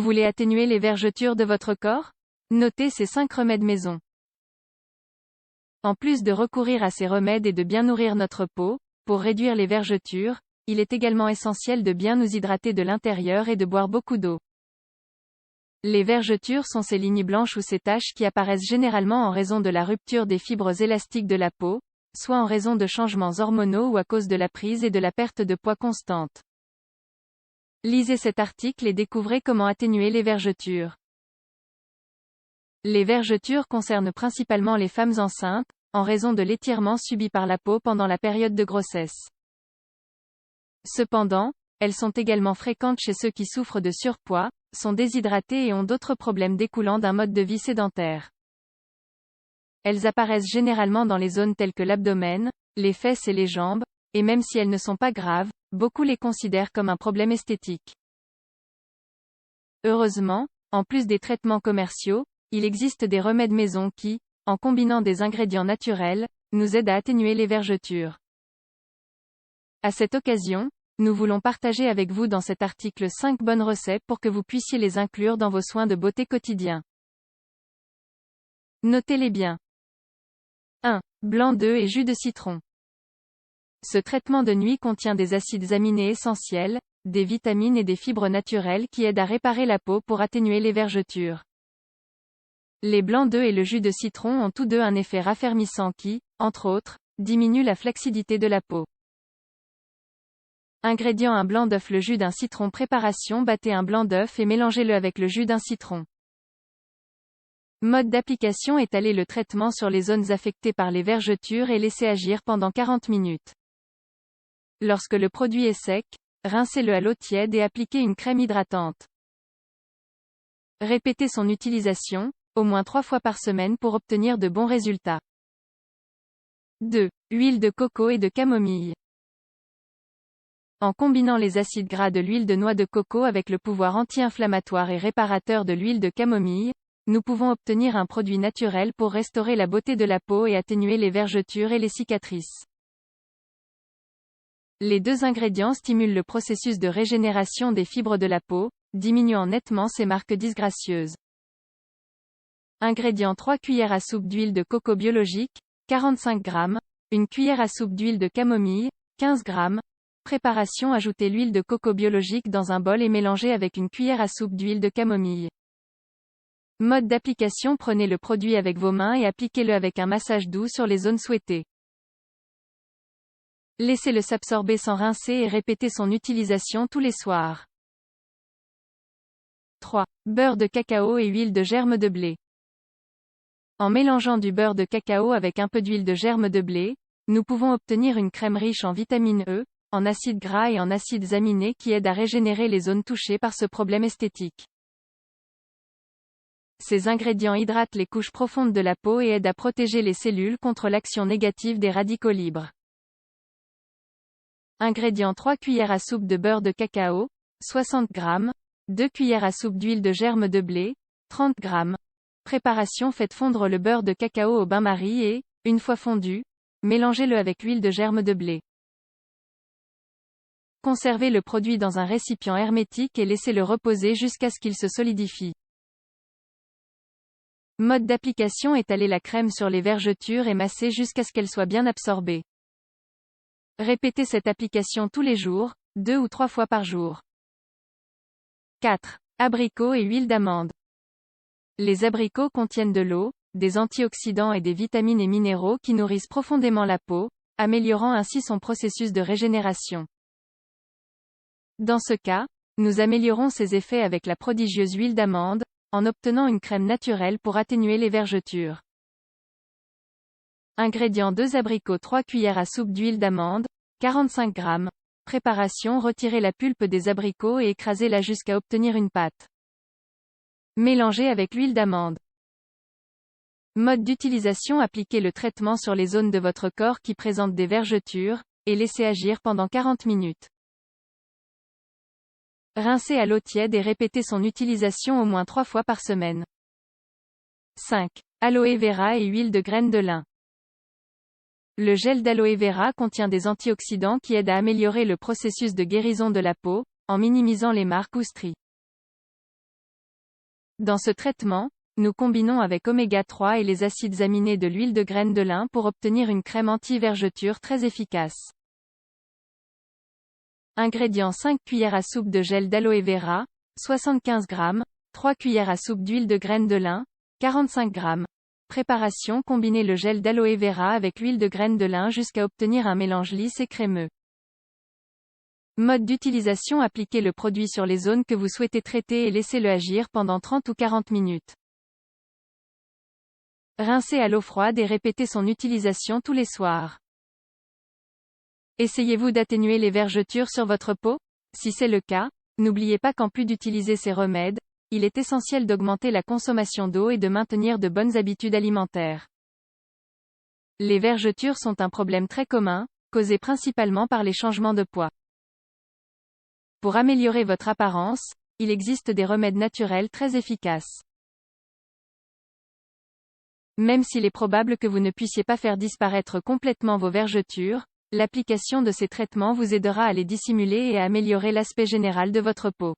voulez atténuer les vergetures de votre corps? Notez ces 5 remèdes maison. En plus de recourir à ces remèdes et de bien nourrir notre peau, pour réduire les vergetures, il est également essentiel de bien nous hydrater de l'intérieur et de boire beaucoup d'eau. Les vergetures sont ces lignes blanches ou ces taches qui apparaissent généralement en raison de la rupture des fibres élastiques de la peau, soit en raison de changements hormonaux ou à cause de la prise et de la perte de poids constante. Lisez cet article et découvrez comment atténuer les vergetures. Les vergetures concernent principalement les femmes enceintes, en raison de l'étirement subi par la peau pendant la période de grossesse. Cependant, elles sont également fréquentes chez ceux qui souffrent de surpoids, sont déshydratés et ont d'autres problèmes découlant d'un mode de vie sédentaire. Elles apparaissent généralement dans les zones telles que l'abdomen, les fesses et les jambes, et même si elles ne sont pas graves, beaucoup les considèrent comme un problème esthétique. Heureusement, en plus des traitements commerciaux, il existe des remèdes maison qui, en combinant des ingrédients naturels, nous aident à atténuer les vergetures. À cette occasion, nous voulons partager avec vous dans cet article 5 bonnes recettes pour que vous puissiez les inclure dans vos soins de beauté quotidiens. Notez-les bien. 1. Blanc d'œuf et jus de citron. Ce traitement de nuit contient des acides aminés essentiels, des vitamines et des fibres naturelles qui aident à réparer la peau pour atténuer les vergetures. Les blancs d'œufs et le jus de citron ont tous deux un effet raffermissant qui, entre autres, diminue la flacidité de la peau. Ingrédients: un blanc d'œuf, le jus d'un citron. Préparation: battez un blanc d'œuf et mélangez-le avec le jus d'un citron. Mode d'application: étalez le traitement sur les zones affectées par les vergetures et laissez agir pendant 40 minutes. Lorsque le produit est sec, rincez-le à l'eau tiède et appliquez une crème hydratante. Répétez son utilisation, au moins 3 fois par semaine pour obtenir de bons résultats. 2. Huile de coco et de camomille. En combinant les acides gras de l'huile de noix de coco avec le pouvoir anti-inflammatoire et réparateur de l'huile de camomille, nous pouvons obtenir un produit naturel pour restaurer la beauté de la peau et atténuer les vergetures et les cicatrices. Les deux ingrédients stimulent le processus de régénération des fibres de la peau, diminuant nettement ces marques disgracieuses. Ingrédients: 3 cuillères à soupe d'huile de coco biologique, 45 g, 1 cuillère à soupe d'huile de camomille, 15 g. Préparation: ajoutez l'huile de coco biologique dans un bol et mélangez avec 1 cuillère à soupe d'huile de camomille. Mode d'application: prenez le produit avec vos mains et appliquez-le avec un massage doux sur les zones souhaitées. Laissez-le s'absorber sans rincer et répétez son utilisation tous les soirs. 3. Beurre de cacao et huile de germe de blé. En mélangeant du beurre de cacao avec un peu d'huile de germe de blé, nous pouvons obtenir une crème riche en vitamine E, en acides gras et en acides aminés qui aident à régénérer les zones touchées par ce problème esthétique. Ces ingrédients hydratent les couches profondes de la peau et aident à protéger les cellules contre l'action négative des radicaux libres. Ingrédients: 3 cuillères à soupe de beurre de cacao, 60 g, 2 cuillères à soupe d'huile de germe de blé, 30 g. Préparation: faites fondre le beurre de cacao au bain-marie et, une fois fondu, mélangez-le avec l'huile de germe de blé. Conservez le produit dans un récipient hermétique et laissez-le reposer jusqu'à ce qu'il se solidifie. Mode d'application: étalez la crème sur les vergetures et massez jusqu'à ce qu'elle soit bien absorbée. Répétez cette application tous les jours, 2 ou 3 fois par jour. 4. Abricots et huile d'amande. Les abricots contiennent de l'eau, des antioxydants et des vitamines et minéraux qui nourrissent profondément la peau, améliorant ainsi son processus de régénération. Dans ce cas, nous améliorons ses effets avec la prodigieuse huile d'amande, en obtenant une crème naturelle pour atténuer les vergetures. Ingrédients: 2 abricots, 3 cuillères à soupe d'huile d'amande, 45 g. Préparation: retirez la pulpe des abricots et écrasez-la jusqu'à obtenir une pâte. Mélangez avec l'huile d'amande. Mode d'utilisation: appliquez le traitement sur les zones de votre corps qui présentent des vergetures, et laissez agir pendant 40 minutes. Rincez à l'eau tiède et répétez son utilisation au moins 3 fois par semaine. 5. Aloe vera et huile de graines de lin. Le gel d'aloe vera contient des antioxydants qui aident à améliorer le processus de guérison de la peau, en minimisant les marques ou stries. Dans ce traitement, nous combinons avec oméga 3 et les acides aminés de l'huile de graines de lin pour obtenir une crème anti-vergeture très efficace. Ingrédients: 5 cuillères à soupe de gel d'aloe vera, 75 g, 3 cuillères à soupe d'huile de graines de lin, 45 g. Préparation: combinez le gel d'aloe vera avec l'huile de graines de lin jusqu'à obtenir un mélange lisse et crémeux. Mode d'utilisation: appliquez le produit sur les zones que vous souhaitez traiter et laissez-le agir pendant 30 ou 40 minutes. Rincez à l'eau froide et répétez son utilisation tous les soirs. Essayez-vous d'atténuer les vergetures sur votre peau? Si c'est le cas, n'oubliez pas qu'en plus d'utiliser ces remèdes, il est essentiel d'augmenter la consommation d'eau et de maintenir de bonnes habitudes alimentaires. Les vergetures sont un problème très commun, causé principalement par les changements de poids. Pour améliorer votre apparence, il existe des remèdes naturels très efficaces. Même s'il est probable que vous ne puissiez pas faire disparaître complètement vos vergetures, l'application de ces traitements vous aidera à les dissimuler et à améliorer l'aspect général de votre peau.